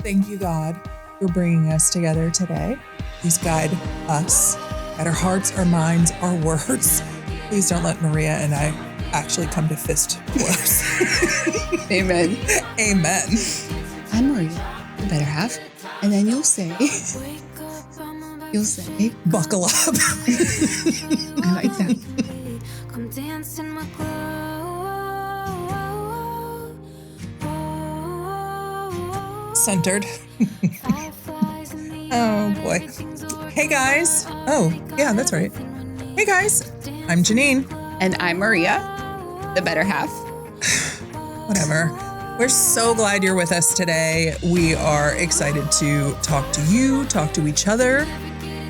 Thank you, God, for bringing us together today. Please guide us, guide our hearts, our minds, our words. Please don't let Maria and I actually come to fist blows. Amen. Amen. I'm Maria, the better half. And then you'll say, buckle up. I like that. Come dance in my glow. Centered. Oh, boy. Hey, guys. Oh, yeah, that's right. Hey, guys. I'm Jeanine. And I'm Maria, the better half. Whatever. We're so glad you're with us today. We are excited to talk to you, talk to each other.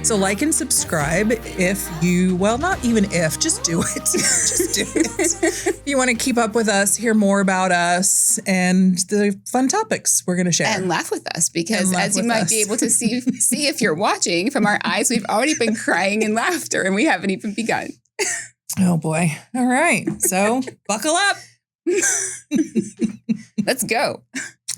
So like and subscribe if you, well, not even if, just do it. Just do it. If you want to keep up with us, hear more about us and the fun topics we're going to share. And laugh with us because as you might be able to see if you're watching from our eyes, we've already been crying in laughter and we haven't even begun. Oh boy. All right. So buckle up. Let's go.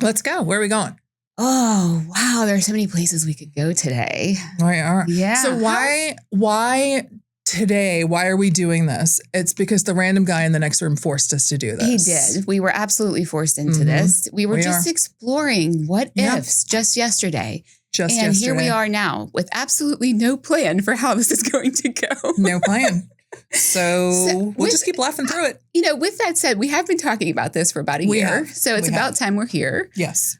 Let's go. Where are we going? Oh, wow. There are so many places we could go today. We are. Yeah. So why today? Why are we doing this? It's because the random guy in the next room forced us to do this. He did. We were absolutely forced into this. We were just exploring what ifs just yesterday. And here we are now with absolutely no plan for how this is going to go. No plan. So we'll just keep laughing through it. You know, with that said, we have been talking about this for about a year. So it's about time we're here. Yes.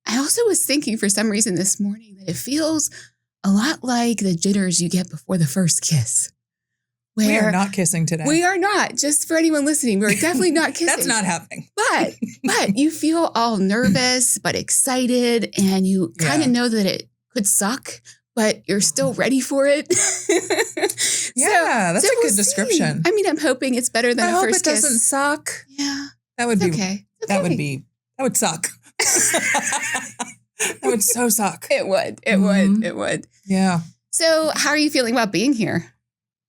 I also was thinking for some reason this morning that it feels a lot like the jitters you get before the first kiss. We are not kissing today. We are not. Just for anyone listening, we're definitely not kissing. That's not happening. But you feel all nervous but excited and you kind of know that it could suck, but you're still ready for it. That's a good description. I mean, I'm hoping it's better than a first kiss. I hope it doesn't suck. Yeah. That would be okay. That would suck. That would so suck. It would. Yeah. So how are you feeling about being here?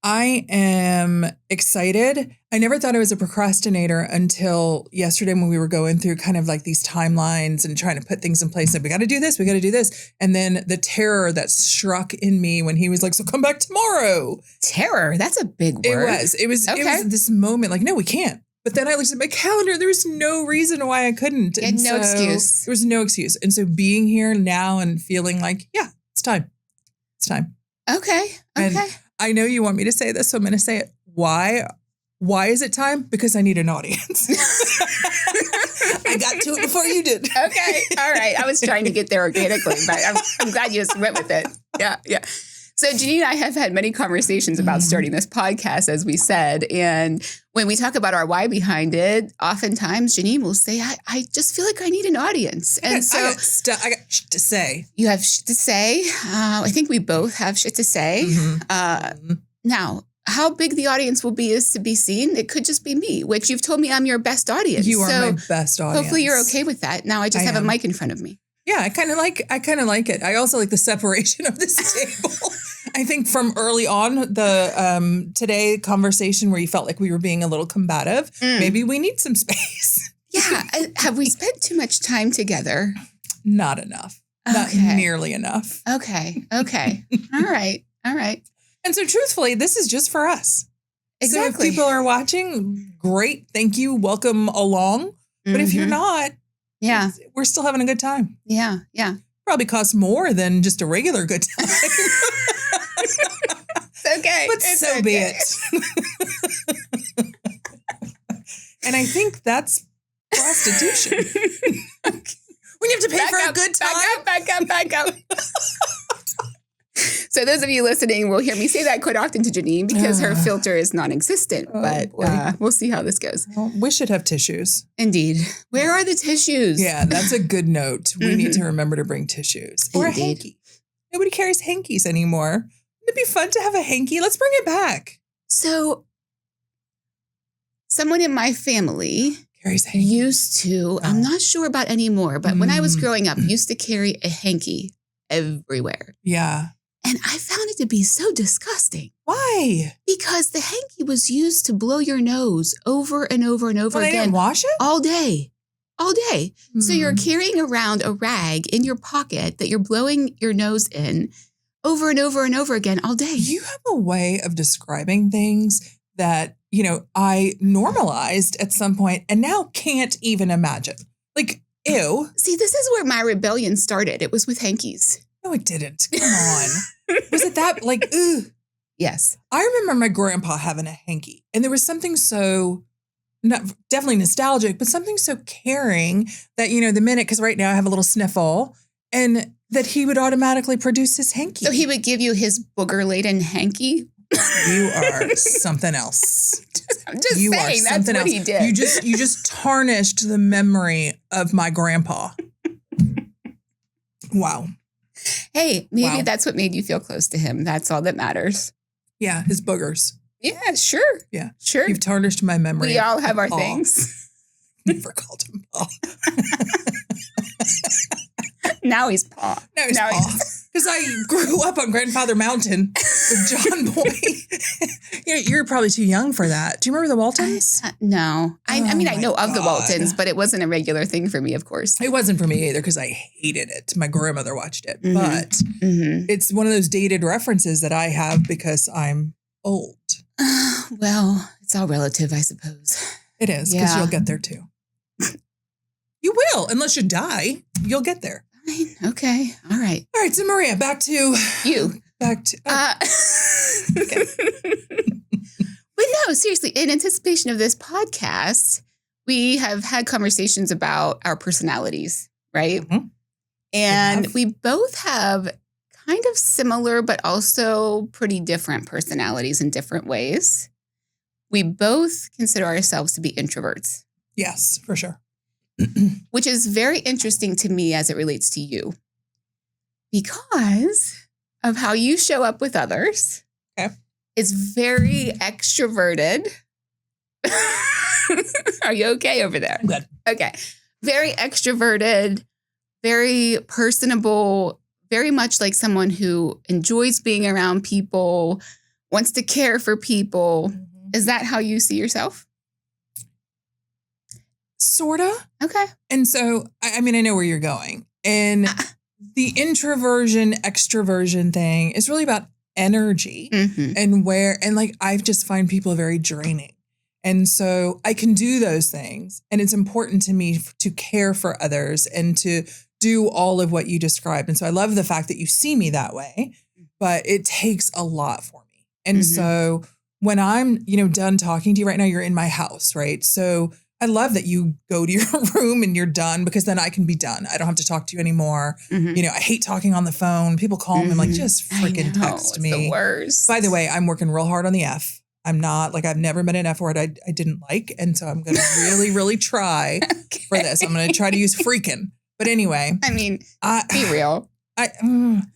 I am excited. I never thought I was a procrastinator until yesterday when we were going through kind of like these timelines and trying to put things in place. Like, we got to do this. We got to do this. And then the terror that struck in me when he was like, so come back tomorrow. Terror. That's a big word. It was this moment like, no, we can't. But then I looked at my calendar. There was no reason why I couldn't. You had no excuse. There was no excuse. And so being here now and feeling like, yeah, it's time. It's time. Okay. And I know you want me to say this, so I'm going to say it. Why? Why is it time? Because I need an audience. I got to it before you did. Okay. All right. I was trying to get there organically, but I'm glad you just went with it. Yeah. So Jeanine and I have had many conversations about starting this podcast, as we said. And when we talk about our why behind it, oftentimes Jeanine will say, I just feel like I need an audience. And I got shit to say. You have shit to say. I think we both have shit to say. Now, how big the audience will be is to be seen. It could just be me, which you've told me I'm your best audience. You are my best audience. Hopefully you're okay with that. Now I just have a mic in front of me. Yeah, I kind of like it. I also like the separation of this table. I think from early on, the today conversation where you felt like we were being a little combative, maybe we need some space. Yeah. Have we spent too much time together? Not enough. Not nearly enough. Okay. All right. And so truthfully, this is just for us. Exactly. So if people are watching, great. Thank you. Welcome along. But if you're not, we're still having a good time. Yeah. Probably costs more than just a regular good time. It's okay. But so be it. And I think that's prostitution. When you have to pay for a good time. Back up. So those of you listening will hear me say that quite often to Jeanine because her filter is non-existent. But we'll see how this goes. Well, we should have tissues. Indeed. Where are the tissues? Yeah, that's a good note. We need to remember to bring tissues. Or a hanky. Nobody carries hankies anymore. It'd be fun to have a hanky. Let's bring it back. So someone in my family used to, I'm not sure about anymore, but when I was growing up, used to carry a hanky everywhere. Yeah. And I found it to be so disgusting. Why? Because the hanky was used to blow your nose over and over and over again. They didn't wash it? All day. all day. So you're carrying around a rag in your pocket that you're blowing your nose in over and over and over again all day. You have a way of describing things that, I normalized at some point and now can't even imagine. Like, ew. See, this is where my rebellion started. It was with hankies. No, it didn't. Come on. Was it that like, ugh? Yes. I remember my grandpa having a hanky, and there was something so definitely nostalgic, but something so caring that, the minute, because right now I have a little sniffle, and that he would automatically produce his hanky. So he would give you his booger-laden hanky? You are something else. I'm just saying, that's what he did. You just tarnished the memory of my grandpa. Wow. Hey, maybe that's what made you feel close to him. That's all that matters. Yeah, his boogers. Yeah, sure. Yeah. Sure. You've tarnished my memory. We all have our things. Never called him Paul. Now he's Paul. Now he's Paul. Because I grew up on Grandfather Mountain with John Boy. You're probably too young for that. Do you remember the Waltons? No. I know of the Waltons, but it wasn't a regular thing for me, of course. It wasn't for me either because I hated it. My grandmother watched it. But it's one of those dated references that I have because I'm old. Well, it's all relative, I suppose. It is, because you'll get there too. You will, unless you die. You'll get there. Okay. All right. All right. So, Maria, back to you. But no, seriously, in anticipation of this podcast, we have had conversations about our personalities, right? Mm-hmm. And we both have kind of similar, but also pretty different personalities in different ways. We both consider ourselves to be introverts. Yes, for sure. Which is very interesting to me as it relates to you because of how you show up with others. Okay. It's very extroverted. Are you okay over there? I'm good. Okay. Very extroverted, very personable, very much like someone who enjoys being around people, wants to care for people. Mm-hmm. Is that how you see yourself? Sorta. Okay. And so, I know where you're going. And the introversion, extroversion thing is really about energy and I just find people very draining. And so I can do those things. And it's important to me to care for others and to do all of what you described. And so I love the fact that you see me that way, but it takes a lot for me. And so when I'm, done talking to you right now, you're in my house, right? So I love that you go to your room and you're done because then I can be done. I don't have to talk to you anymore. I hate talking on the phone. People call me, I'm like, just freaking text me. It's the worst. By the way, I'm working real hard on the F. I'm not I've never been an F word I didn't like. And so I'm going to really, really try for this. I'm going to try to use freaking. But anyway. Be real.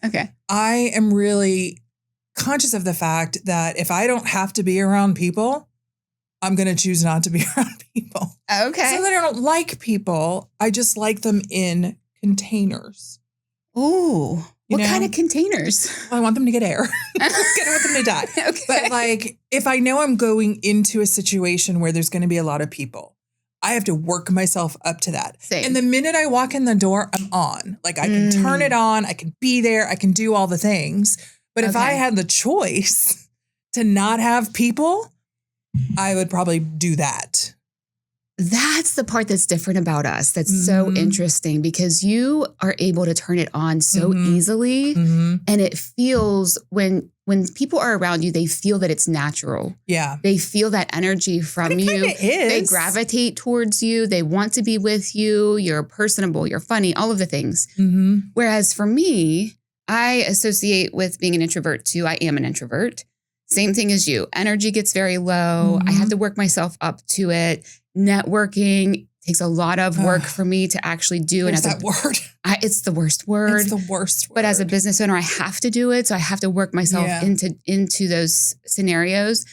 Okay. I am really conscious of the fact that if I don't have to be around people, I'm going to choose not to be around people. Okay. So that I don't like people. I just like them in containers. Ooh. What kind of containers? Well, I want them to get air. I don't want them to die. Okay. But if I know I'm going into a situation where there's going to be a lot of people, I have to work myself up to that. Same. And the minute I walk in the door, I'm on. I can turn it on. I can be there. I can do all the things. But if I had the choice to not have people, I would probably do that. That's the part that's different about us. That's so interesting because you are able to turn it on so easily. And it feels when people are around you, they feel that it's natural. Yeah. They feel that energy from you. It is. They gravitate towards you. They want to be with you. You're personable. You're funny, all of the things. Whereas for me, I associate with being an introvert too. I am an introvert. Same thing as you. Energy gets very low. I have to work myself up to it. Networking takes a lot of work for me to actually do. Where's that word? It's the worst word. It's the worst word. But as a business owner, I have to do it. So I have to work myself into those scenarios.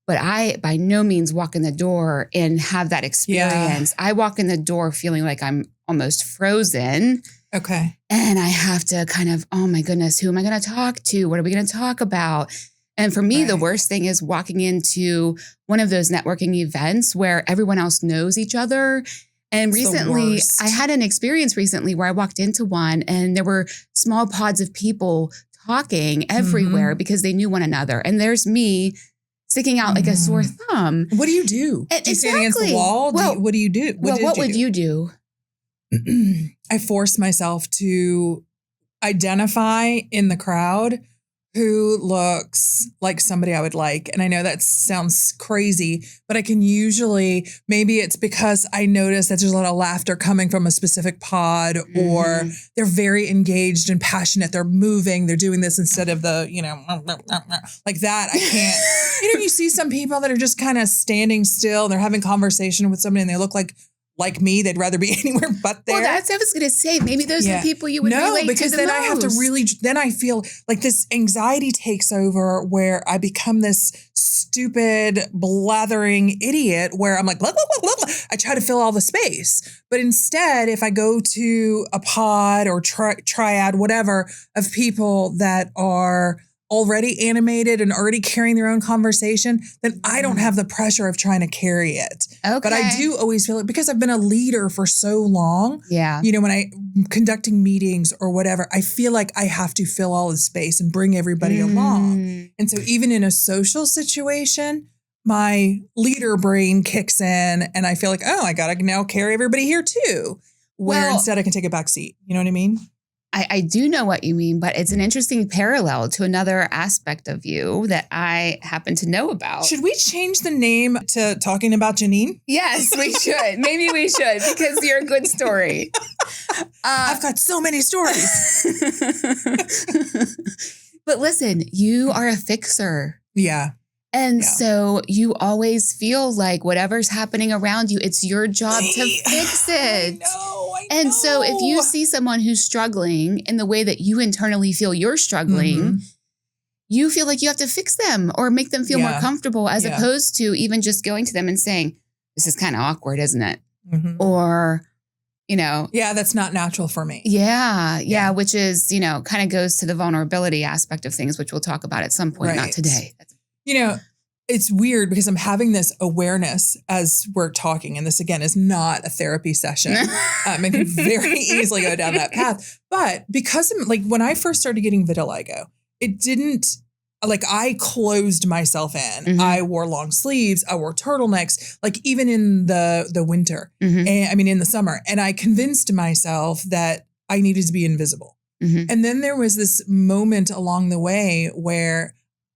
But I by no means walk in the door and have that experience. I walk in the door feeling like I'm almost frozen. Okay. And I have to kind of, oh my goodness, who am I going to talk to? What are we going to talk about? And for me, the worst thing is walking into one of those networking events where everyone else knows each other And It's the recently, worst. I had an experience recently where I walked into one and there were small pods of people talking everywhere because they knew one another. And there's me sticking out like a sore thumb. What do you do? Do you stand against the wall? Well, What do you do? What would you do? I force myself to identify in the crowd who looks like somebody I would like. And I know that sounds crazy, but I can usually, maybe it's because I notice that there's a lot of laughter coming from a specific pod, or they're very engaged and passionate. They're moving. They're doing this instead of the, like that. I can't, you see some people that are just kind of standing still and they're having conversation with somebody and they look like me. They'd rather be anywhere but there. Well, that's what I was going to say. Maybe those are the people you would relate to because the then most. I have to really, then I feel like this anxiety takes over where I become this stupid, blathering idiot where I'm like, blah, blah, blah, blah, blah. I try to fill all the space. But instead, if I go to a pod or triad, whatever, of people that are already animated and already carrying their own conversation, then I don't have the pressure of trying to carry it. Okay. But I do always feel it because I've been a leader for so long. Yeah. When I'm conducting meetings or whatever, I feel like I have to fill all the space and bring everybody along. And so even in a social situation, my leader brain kicks in and I feel like, oh, I got to now carry everybody here too. Where instead I can take a back seat. You know what I mean? I do know what you mean, but it's an interesting parallel to another aspect of you that I happen to know about. Should we change the name to Talking About Jeanine? Yes, we should. Maybe we should, because you're a good story. I've got so many stories. But listen, you are a fixer. Yeah. And so you always feel like whatever's happening around you, it's your job to fix it. I know. And so if you see someone who's struggling in the way that you internally feel you're struggling, you feel like you have to fix them or make them feel more comfortable, as opposed to even just going to them and saying, this is kind of awkward, isn't it? Or, Yeah, that's not natural for me. Yeah. Which is, kind of goes to the vulnerability aspect of things, which we'll talk about at some point, not today. It's weird because I'm having this awareness as we're talking. And this, again, is not a therapy session. It can very easily go down that path. But because when I first started getting vitiligo, it didn't, I closed myself in. I wore long sleeves. I wore turtlenecks, even in the winter. And in the summer. And I convinced myself that I needed to be invisible. And then there was this moment along the way where,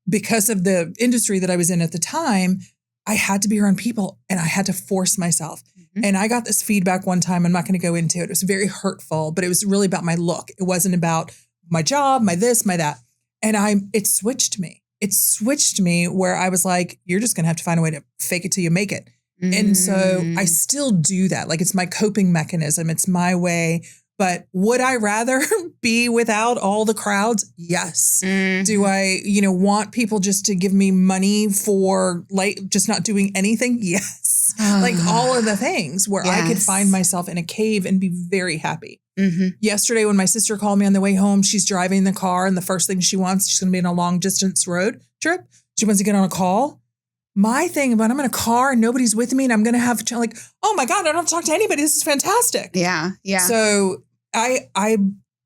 because of the industry that I was in at the time, I had to be around people and I had to force myself. And I got this feedback one time. I'm not going to go into it. It was very hurtful, but it was really about my look. It wasn't about my job, my this, my that. And it switched me. It switched me where I was like, you're just going to have to find a way to fake it till you make it. And so I still do that. It's my coping mechanism. It's my way. But would I rather be without all the crowds? Yes. Do I, want people just to give me money for just not doing anything? Yes. All of the things where I could find myself in a cave and be very happy. Yesterday, when my sister called me on the way home, she's driving the car and the first thing she's going to be in a long distance road trip. She wants to get on a call. My thing about I'm in a car and nobody's with me and I'm going to have to oh my God, I don't have to talk to anybody. This is fantastic. Yeah. So I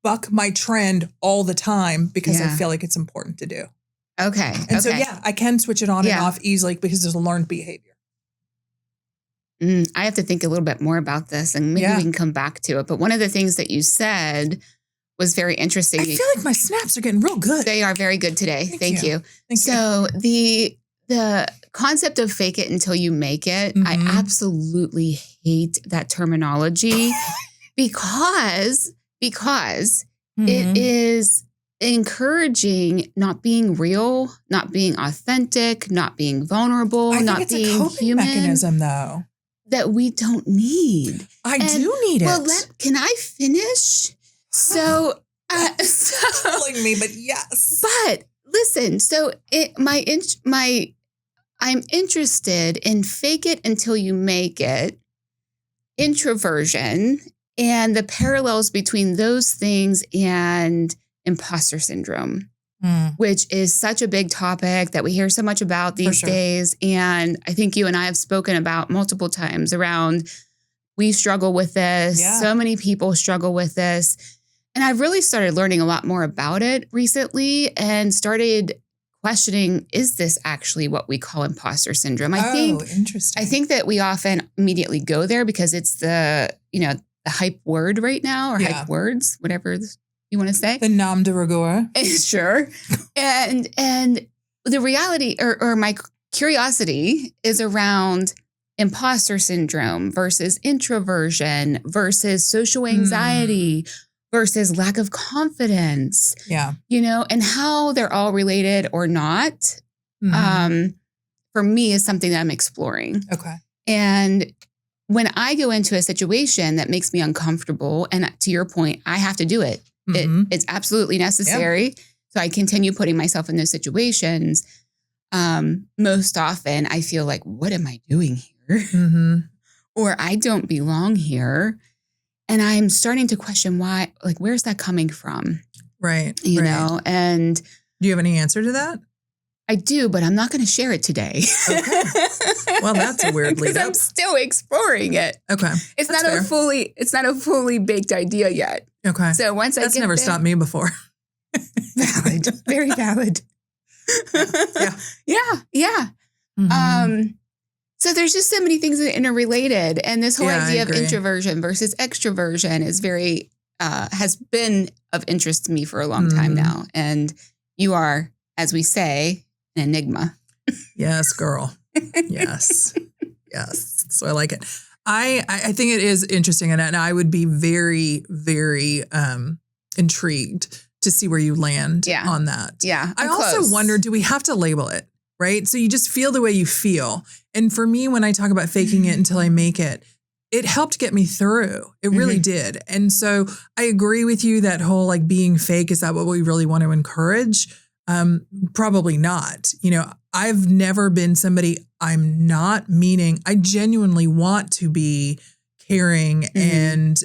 buck my trend all the time because I feel like it's important to do. Okay. And so, I can switch it on and off easily because there's a learned behavior. I have to think a little bit more about this and maybe we can come back to it. But one of the things that you said was very interesting. I feel like my snaps are getting real good. They are very good today. Thank you. Thank you. The concept of fake it until you make it, I absolutely hate that terminology. Because it is encouraging not being real, not being authentic, not being vulnerable, not being a coping human. Mechanism, though, that we don't need. I do need it. Well, can I finish? So, killing me, but yes. But listen, so I'm interested in fake it until you make it, introversion, and the parallels between those things and imposter syndrome, which is such a big topic that we hear so much about these days. And I think you and I have spoken about multiple times around We struggle with this. Yeah. So many people struggle with this. And I've really started learning a lot more about it recently and started questioning, is this actually what we call imposter syndrome? Interesting. I think that we often immediately go there because it's the hype word right now, or hype words, whatever you want to say. The nom de rigueur. Sure. And the reality or my curiosity is around imposter syndrome versus introversion versus social anxiety versus lack of confidence. Yeah. And how they're all related or not, for me is something that I'm exploring. Okay. And when I go into a situation that makes me uncomfortable, and to your point, I have to do it. It's absolutely necessary. Yep. So I continue putting myself in those situations. Most often I feel like, what am I doing here? Or I don't belong here. And I'm starting to question why, like, where's that coming from? Right. You know, and do you have any answer to that? I do, but I'm not going to share it today. Okay. Well, that's a weird lead because up. I'm still exploring it. Okay. It's not a fully baked idea yet. Okay. So once that's never stopped me before. Valid. Very valid. Yeah. So there's just so many things that are interrelated. And this whole idea of introversion versus extroversion is very, has been of interest to me for a long time now. And you are, as we say, an enigma. Yes, girl. Yes. So I like it. I think it is interesting. And I would be very, very intrigued to see where you land on that. Yeah. I also wonder, do we have to label it? Right? So you just feel the way you feel. And for me, when I talk about faking it until I make it, it helped get me through. It really did. And so I agree with you, that whole like being fake, is that what we really want to encourage? Probably not. I've never been somebody, I'm not meaning, I genuinely want to be caring. And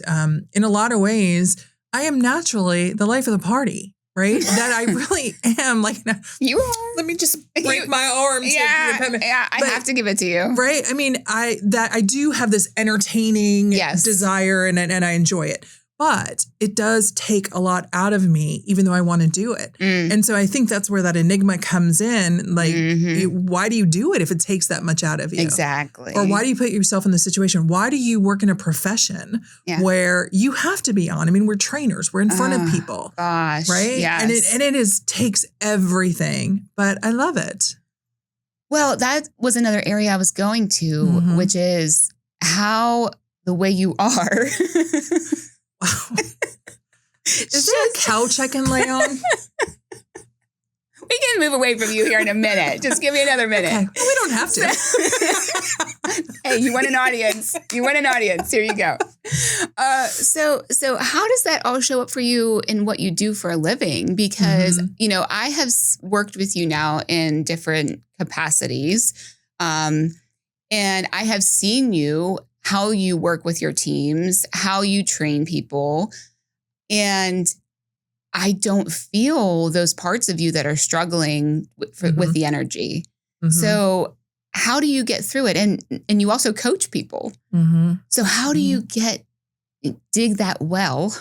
in a lot of ways, I am naturally the life of the party. Right? That I really am. Like, you are. Let me just break my arm. Yeah, I have to give it to you. Right? I mean, I do have this entertaining desire, and I enjoy it. But it does take a lot out of me, even though I want to do it. And so I think that's where that enigma comes in. Like, why do you do it if it takes that much out of you? Exactly. Or why do you put yourself in this situation? Why do you work in a profession where you have to be on? I mean, we're trainers. We're in front of people. Gosh. Right? Yes. And it takes everything. But I love it. Well, that was another area I was going to, which is how the way you are. Wow. Is there a couch I can lay on? We can move away from you here in a minute. Just give me another minute. Okay. Well, we don't have to. Hey, you want an audience. Here you go. So how does that all show up for you in what you do for a living? Because, I have worked with you now in different capacities. And I have seen how you work with your teams, how you train people. And I don't feel those parts of you that are struggling with the energy. So how do you get through it? And you also coach people. So how do you dig that well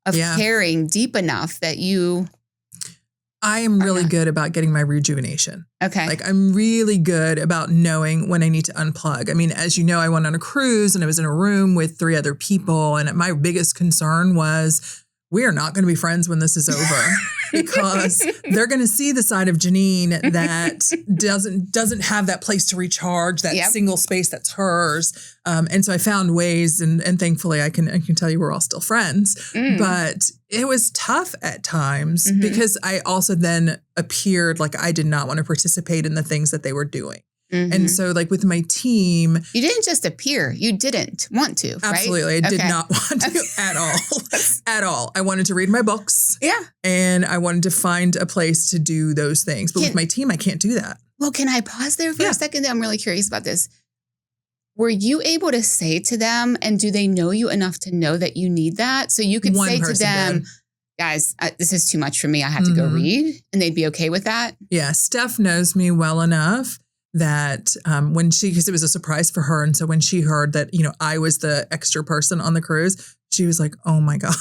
of caring deep enough that you... I am really good about getting my rejuvenation. Okay. Like, I'm really good about knowing when I need to unplug. I mean, as you know, I went on a cruise and I was in a room with 3 other people. And my biggest concern was, we are not going to be friends when this is over, because they're going to see the side of Jeanine that doesn't have that place to recharge, that single space that's hers. And so I found ways, and thankfully I can tell you we're all still friends, but it was tough at times because I also then appeared like I did not want to participate in the things that they were doing. And so, like, with my team... You didn't just appear. You didn't want to, right? Absolutely. I did not want to at all. At all. I wanted to read my books. Yeah. And I wanted to find a place to do those things. But with my team, I can't do that. Well, can I pause there for a second? I'm really curious about this. Were you able to say to them, and do they know you enough to know that you need that? So you could say to them... Did. Guys, this is too much for me. I have to go read. And they'd be okay with that? Yeah. Steph knows me well enough that because it was a surprise for her. And so when she heard that, I was the extra person on the cruise, she was like, oh my God,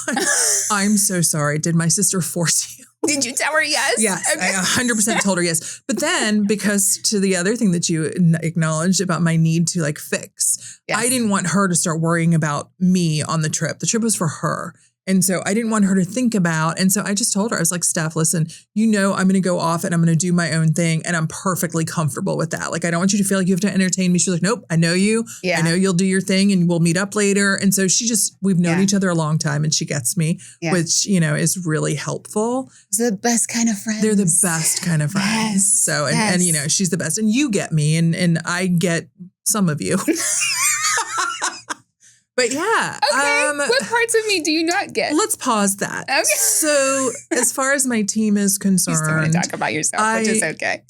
I'm so sorry. Did my sister force you? Did you tell her yes? Yes, Okay. I 100% told her yes. But then because to the other thing that you acknowledged about my need to like fix, Yes. I didn't want her to start worrying about me on the trip. The trip was for her. And so I didn't want her to think about. And so I just told her, I was like, Steph, listen, I'm going to go off and I'm going to do my own thing. And I'm perfectly comfortable with that. Like, I don't want you to feel like you have to entertain me. She's like, nope, I know you. Yeah. I know you'll do your thing and we'll meet up later. And so we've known each other a long time and she gets me, which, is really helpful. It's the best kind of friends. They're the best kind of friends. Yes. So, and she's the best. And you get me and I get some of you. But yeah. Okay. What parts of me do you not get? Let's pause that. Okay. So as far as my team is concerned. You still want to talk about yourself, which is okay.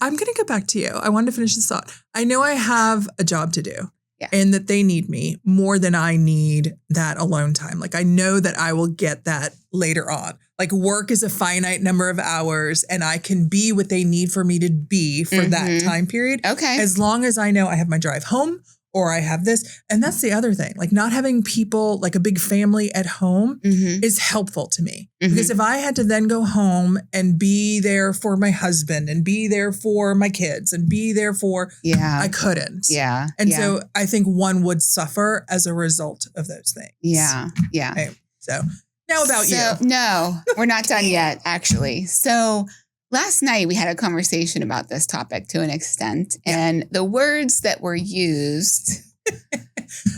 I'm going to get back to you. I wanted to finish this thought. I know I have a job to do and that they need me more than I need that alone time. Like I know that I will get that later on. Like work is a finite number of hours and I can be what they need for me to be for that time period. Okay. As long as I know I have my drive home or I have this. And that's the other thing. Like not having people, like a big family at home is helpful to me. Because if I had to then go home and be there for my husband and be there for my kids and be there for, I couldn't. Yeah. And so I think one would suffer as a result of those things. Yeah. Yeah. Okay. So now about you. No, we're not done yet, actually. So last night we had a conversation about this topic to an extent, and the words that were used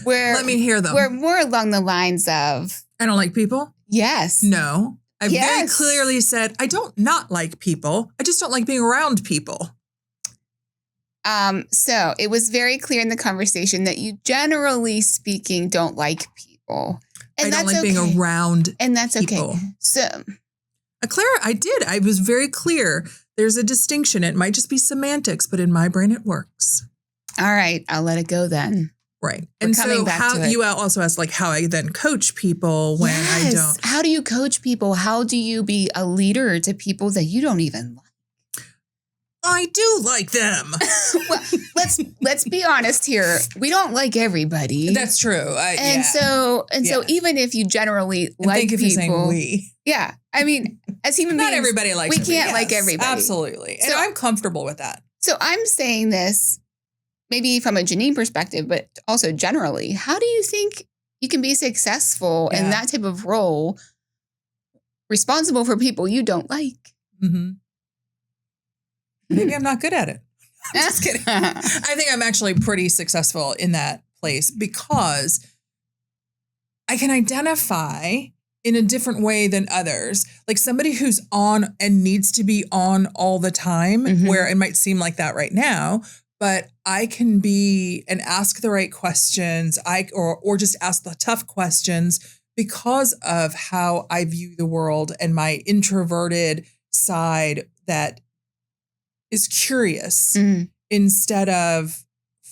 were let me hear them. Were more along the lines of I don't like people. Yes. No. I very clearly said I don't not like people. I just don't like being around people. So it was very clear in the conversation that you generally speaking don't like people. And I don't like being around and that's people. Okay. So Clara, I did. I was very clear. There's a distinction. It might just be semantics, but in my brain, it works. All right. I'll let it go then. Right. We're and coming so back to it. You also asked like how I then coach people when I don't. How do you coach people? How do you be a leader to people that you don't even like? I do like them. Well, let's be honest here. We don't like everybody. That's true. So even if you generally like people, you're saying we. Yeah. I mean, as human beings, not everybody likes we can't like everybody. Absolutely. And so, I'm comfortable with that. So I'm saying this maybe from a Jeanine perspective, but also generally. How do you think you can be successful in that type of role, responsible for people you don't like? Mm-hmm. Maybe I'm not good at it. I'm just kidding. I think I'm actually pretty successful in that place because I can identify in a different way than others. Like somebody who's on and needs to be on all the time, where it might seem like that right now, but I can be and ask the right questions, or just ask the tough questions because of how I view the world and my introverted side that is curious instead of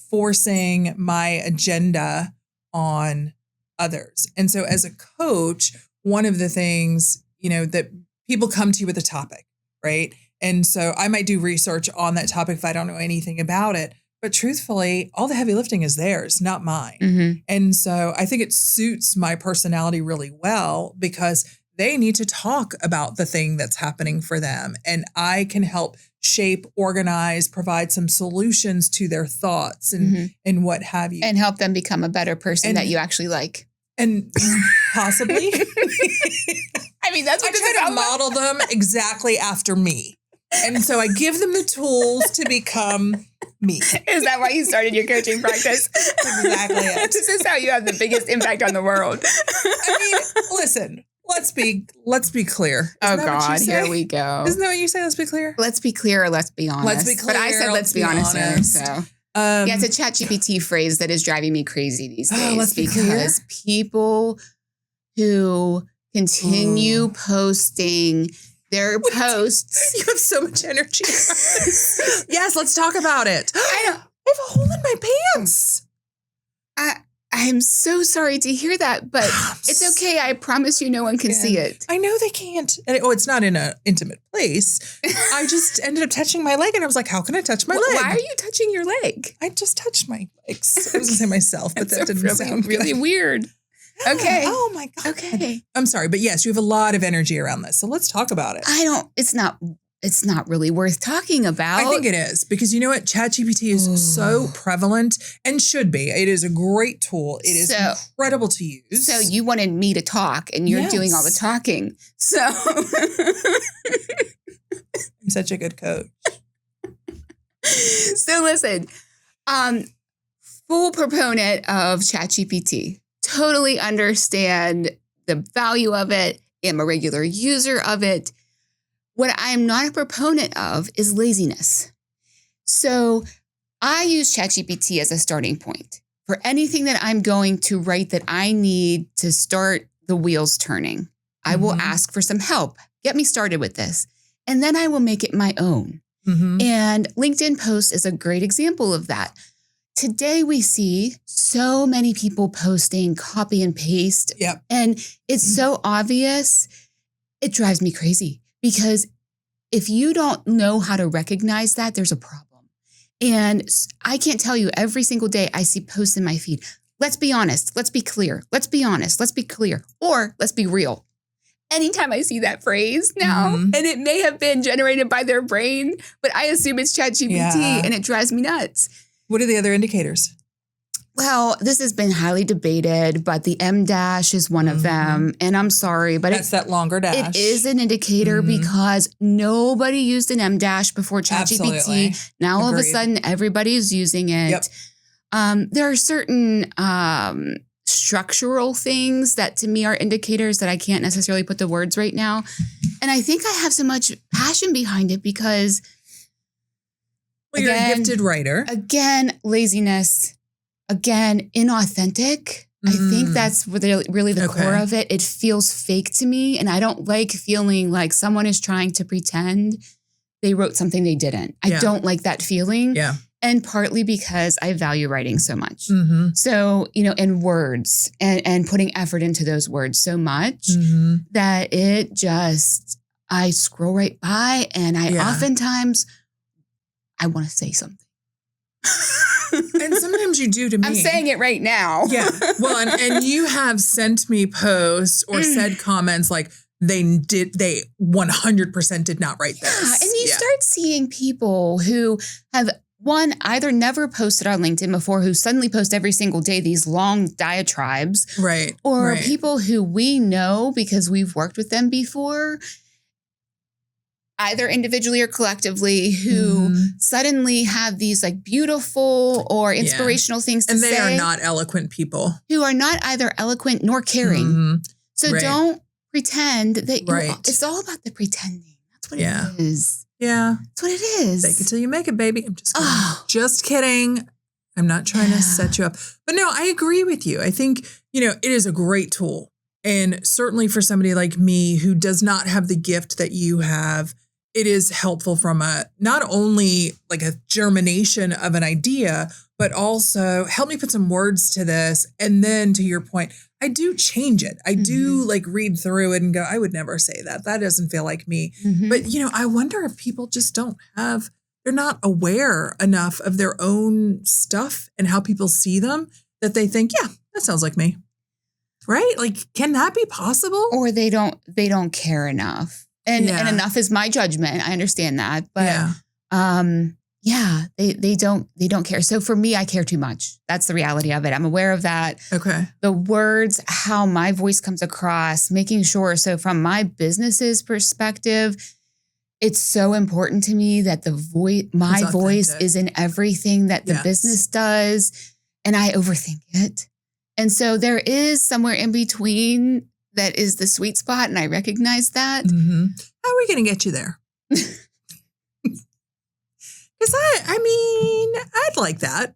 forcing my agenda on others. And so as a coach, one of the things, that people come to you with a topic, right? And so I might do research on that topic if I don't know anything about it. But truthfully, all the heavy lifting is theirs, not mine. And so I think it suits my personality really well because they need to talk about the thing that's happening for them. And I can help shape, organize, provide some solutions to their thoughts and what have you. And help them become a better person that you actually like. And possibly. I mean, that's what I try to model them exactly after me. And so I give them the tools to become me. Is that why you started your coaching practice? Exactly it. This is how you have the biggest impact on the world. I mean, listen. Let's be clear. Isn't God, here we go. Isn't that what you say? Let's be clear. Let's be clear or let's be honest. Let's be clear. But I said let's be honest here. So it's a ChatGPT phrase that is driving me crazy these days. Let's be because clear. People who continue posting their posts. You have so much energy. Yes, let's talk about it. I have a hole in my pants. I'm so sorry to hear that, but it's okay. I promise you no one can see it. I know they can't. And it's not in an intimate place. I just ended up touching my leg and I was like, how can I touch my leg? Why are you touching your leg? I just touched my legs. I was going to say myself, but that didn't sound really good. weird. Okay. Oh my God. Okay. I'm sorry, but yes, you have a lot of energy around this. So let's talk about it. It's not really worth talking about. I think it is because you know what? ChatGPT is so prevalent and should be. It is a great tool. It is incredible to use. So you wanted me to talk and you're doing all the talking. So I'm such a good coach. So listen, full proponent of ChatGPT. Totally understand the value of it. Am a regular user of it. What I am not a proponent of is laziness. So I use ChatGPT as a starting point for anything that I'm going to write that I need to start the wheels turning. I will ask for some help. Get me started with this. And then I will make it my own. And LinkedIn post is a great example of that. Today we see so many people posting copy and paste. Yep. And it's so obvious. It drives me crazy. Because if you don't know how to recognize that, there's a problem. And I can't tell you, every single day I see posts in my feed. Let's be honest. Let's be clear. Let's be honest. Let's be clear. Or let's be real. Anytime I see that phrase now, and it may have been generated by their brain, but I assume it's ChatGPT and it drives me nuts. What are the other indicators? Well, this has been highly debated, but the M dash is one of them. And I'm sorry, but that's that longer dash. It is an indicator because nobody used an M dash before ChatGPT. Now all of a sudden, everybody is using it. There are certain structural things that to me are indicators that I can't necessarily put the words right now. And I think I have so much passion behind it because you're a gifted writer. Again, laziness. Again, inauthentic. I think that's really the core of it. It feels fake to me. And I don't like feeling like someone is trying to pretend they wrote something they didn't. I don't like that feeling. Yeah. And partly because I value writing so much. So, and words and putting effort into those words so much that it just, I scroll right by and I oftentimes, I want to say something. And sometimes you do to me. I'm saying it right now. Yeah. Well, and you have sent me posts or said comments like they 100% did not write this. Yeah. And you start seeing people who have either never posted on LinkedIn before, who suddenly post every single day these long diatribes. Right. Or people who we know because we've worked with them before, either individually or collectively, who suddenly have these like beautiful or inspirational things to say. And they are not eloquent people. Who are not either eloquent nor caring. So don't pretend that it's all about the pretending. That's what it is. Yeah. That's what it is. Fake it till you make it, baby. I'm just kidding. Just kidding. I'm not trying to set you up. But no, I agree with you. I think, it is a great tool. And certainly for somebody like me who does not have the gift that you have, it is helpful from not only like a germination of an idea, but also help me put some words to this. And then to your point, I do change it. I do like read through it and go, I would never say that. That doesn't feel like me. But, I wonder if people just they're not aware enough of their own stuff and how people see them that they think, yeah, that sounds like me. Right? Like, can that be possible? Or they don't care enough. And enough is my judgment. I understand that. But they don't care. So for me, I care too much. That's the reality of it. I'm aware of that. Okay. The words, how my voice comes across, making sure. So from my business's perspective, it's so important to me that my voice is in everything that the business does. And I overthink it. And so there is somewhere in between that is the sweet spot, and I recognize that. How are we going to get you there? Because I'd like that.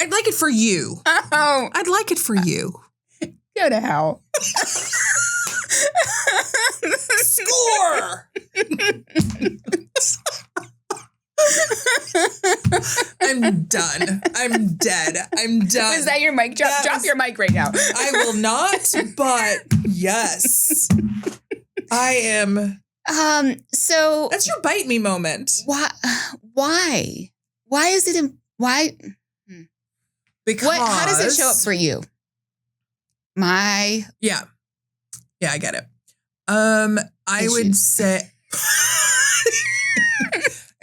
I'd like it for you. Oh. I'd like it for you. Go to hell. Score! I'm I'm done. I'm dead. I'm done. Was that your mic drop? Drop your mic right now. I will not, but yes. I am. So that's your bite me moment. Why is it, why? Because. How does it show up for you? Yeah, I get it. I would say,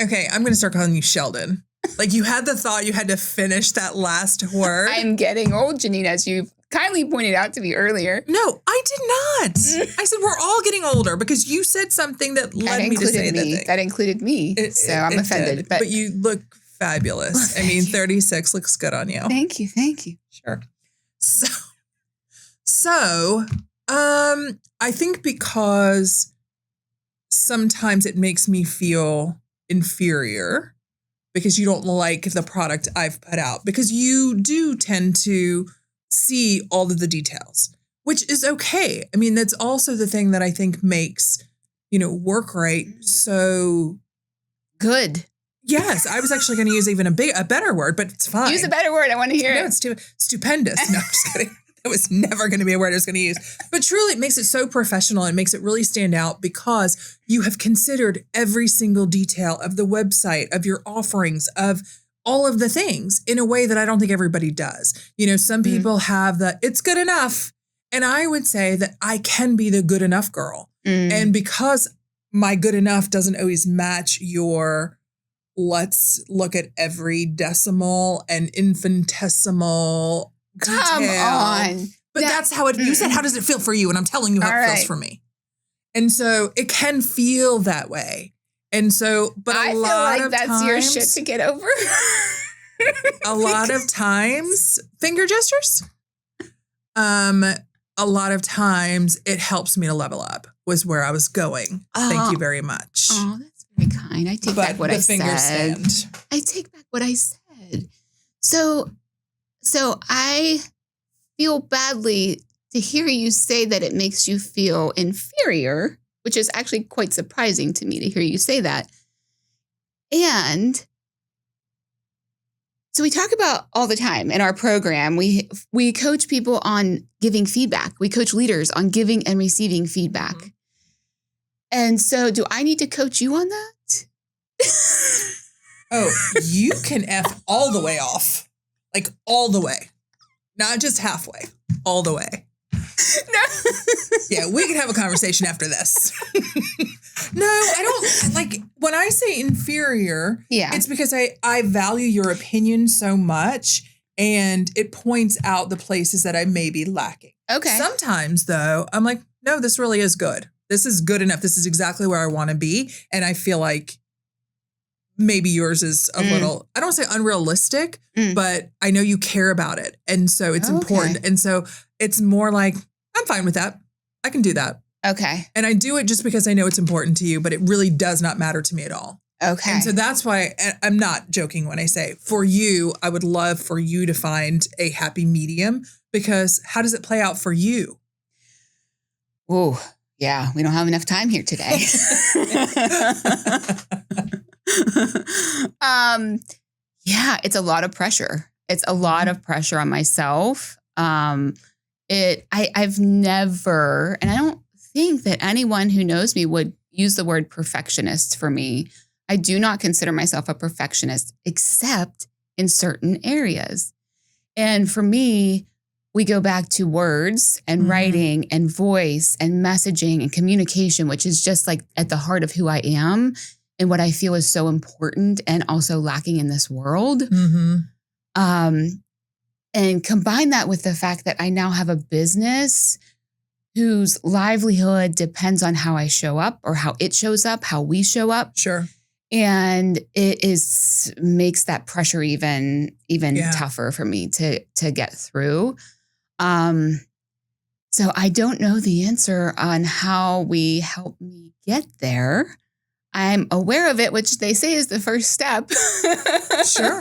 okay, I'm going to start calling you Sheldon. Like you had the thought you had to finish that last word. I'm getting old, Jeanine, as you kindly pointed out to me earlier. No, I did not. I said we're all getting older because you said something that led me to say that thing. That included me. So I'm offended. But you look fabulous. Well, I mean, 36 looks good on you. Thank you. Sure. So, I think because sometimes it makes me feel inferior because you don't like the product I've put out, because you do tend to see all of the details, which is okay. I mean, that's also the thing that I think makes, work right so good. Yes, I was actually going to use even a better word, but it's fine. Use a better word. I want to hear it. It's stupendous. No, I'm just kidding. That was never going to be a word I was going to use. But truly, it makes it so professional and makes it really stand out because you have considered every single detail of the website, of your offerings, of all of the things in a way that I don't think everybody does. Some people have it's good enough. And I would say that I can be the good enough girl. And because my good enough doesn't always match your let's look at every decimal and infinitesimal detail. Come on. But that's how you said, how does it feel for you? And I'm telling you how it feels for me. And so it can feel that way. And so, but I feel like that's your shit to get over. A lot of times, finger gestures. A lot of times it helps me to level up was where I was going. Thank you very much. Oh, that's very kind. I take back what I said. I take back what I said. So I feel badly to hear you say that it makes you feel inferior, which is actually quite surprising to me to hear you say that. And so we talk about all the time in our program, we coach people on giving feedback. We coach leaders on giving and receiving feedback. Mm-hmm. And so do I need to coach you on that? Oh, you can F all the way off. Like all the way. Not just halfway. All the way. No. Yeah, we can have a conversation after this. No, I don't like when I say inferior, it's because I value your opinion so much and it points out the places that I may be lacking. Okay. Sometimes though, I'm like, no, this really is good. This is good enough. This is exactly where I want to be. And I feel like maybe yours is a little, I don't say unrealistic, but I know you care about it. And so it's important. And so it's more like, I'm fine with that. I can do that. Okay. And I do it just because I know it's important to you, but it really does not matter to me at all. Okay. And so that's why I'm not joking when I say for you, I would love for you to find a happy medium, because how does it play out for you? Oh, yeah. We don't have enough time here today. Yeah, it's a lot of pressure. It's a lot of pressure on myself. I've never, and I don't think that anyone who knows me would use the word perfectionist for me. I do not consider myself a perfectionist, except in certain areas. And for me, we go back to words and writing and voice and messaging and communication, which is just like at the heart of who I am and what I feel is so important and also lacking in this world. And combine that with the fact that I now have a business whose livelihood depends on how I show up or how it shows up, how we show up. Sure. And it makes that pressure even tougher for me to get through. So I don't know the answer on how we help me get there. I'm aware of it, which they say is the first step. Sure.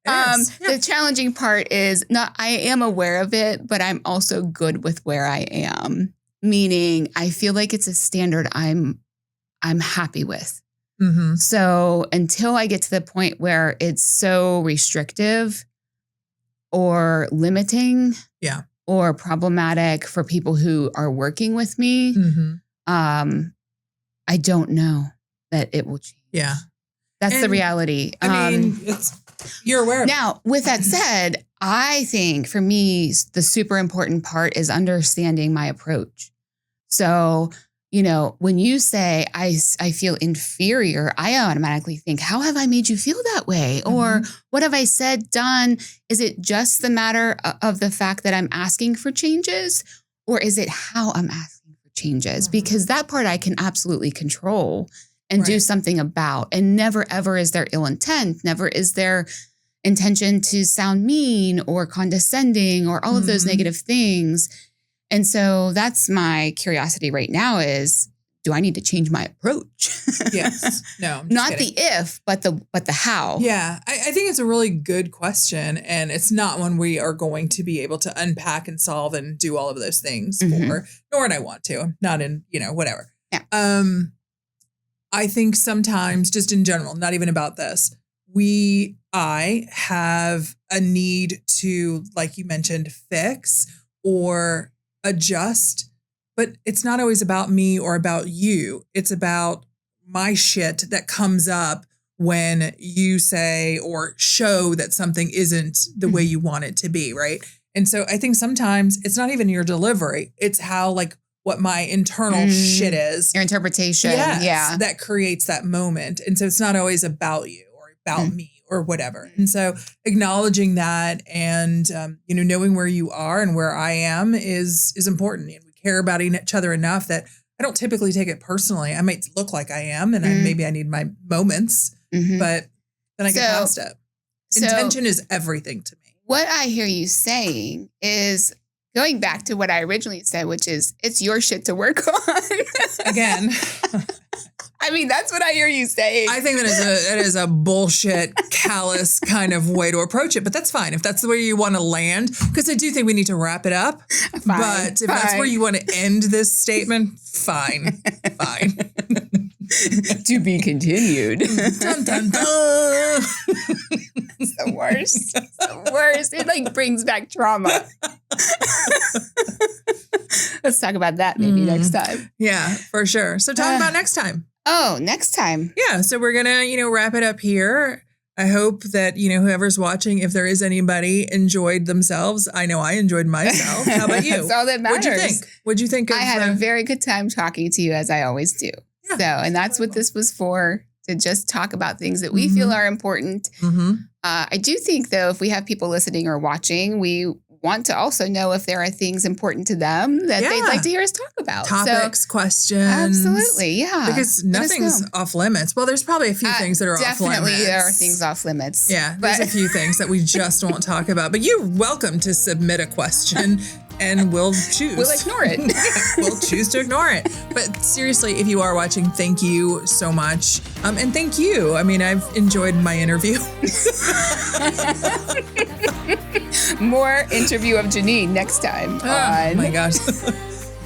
The challenging part is I am aware of it, but I'm also good with where I am. Meaning I feel like it's a standard I'm happy with. Mm-hmm. So until I get to the point where it's so restrictive or limiting Yeah. or problematic for people who are working with me, Mm-hmm. I don't know that it will change. Yeah. That's the And, reality. I mean, you're aware of it. Now, with that said, I think for me, the super important part is understanding my approach. So, you know, when you say I feel inferior, I automatically think, how have I made you feel that way? Mm-hmm. Or what have I said, done? Is it just the matter of the fact that I'm asking for changes? Or is it how I'm asking for changes? Mm-hmm. Because that part I can absolutely control and do Right. something about. And never, ever is there ill intent. Never is there intention to sound mean or condescending or all of those Mhm. negative things. And so that's my curiosity right now is, do I need to change my approach? Yes. No, I'm just Not kidding. the if, but the how. Yeah, I think it's a really good question. And it's not one we are going to be able to unpack and solve and do all of those things Mhm. for, nor would I want to. I'm not in, whatever. Yeah. I think sometimes, just in general, not even about this, I have a need to, like you mentioned, fix or adjust, but it's not always about me or about you. It's about my shit that comes up when you say or show that something isn't the way you want it to be, right? And so I think sometimes it's not even your delivery. It's how, like, what my internal shit is. Your interpretation. Yes, Yeah. that creates that moment. And so it's not always about you or about me or whatever. And so acknowledging that and, knowing where you are and where I am is important. And we care about each other enough that I don't typically take it personally. I might look like I am and maybe I need my moments, but then I get past it. Intention is everything to me. What I hear you saying is going back to what I originally said, which is it's your shit to work on. Again. I mean, that's what I hear you saying. I think that is a bullshit, callous kind of way to approach it. But that's fine. If that's the way you want to land, because I do think we need to wrap it up. But if that's where you want to end this statement, fine. To be continued. Dun, dun, dun. It's the worst. It's the worst. It like brings back trauma. Let's talk about that maybe next time. Yeah, for sure. So talk about next time. Oh, next time. Yeah. So we're going to, wrap it up here. I hope that, whoever's watching, if there is anybody, enjoyed themselves. I know I enjoyed myself. How about you? That's all that matters. What'd you think of I had a very good time talking to you, as I always do. Yeah. So, and that's what this was for, to just talk about things that we feel are important. Mm-hmm. I do think, though, if we have people listening or watching, we want to also know if there are things important to them that they'd like to hear us talk about. Topics, questions. Absolutely, yeah. Because nothing's off limits. Well, there's probably a few things that are off limits. Definitely there are things off limits. Yeah, there's a few things that we just won't talk about. But you're welcome to submit a question and we'll choose. We'll ignore it. We'll choose to ignore it. But seriously, if you are watching, thank you so much. And thank you. I mean, I've enjoyed my interview. More interview of Jeanine next time. Oh my gosh.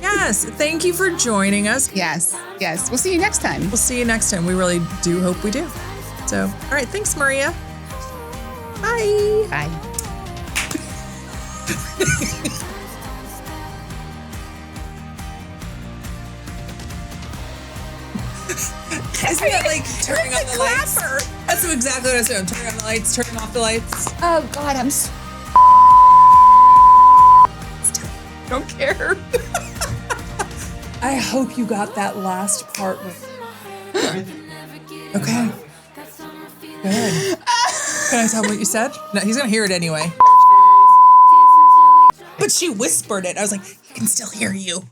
Yes. Thank you for joining us. Yes. We'll see you next time. We'll see you next time. We really do hope we do. So, all right. Thanks, Maria. Bye. Bye. Isn't that like turning on the lights? That's exactly what I was doing. Turning on the lights, turning off the lights. Oh, God, I'm don't care. I hope you got that last part. Okay. Good. Can I tell him what you said? No, he's going to hear it anyway. But she whispered it. I was like, he can still hear you.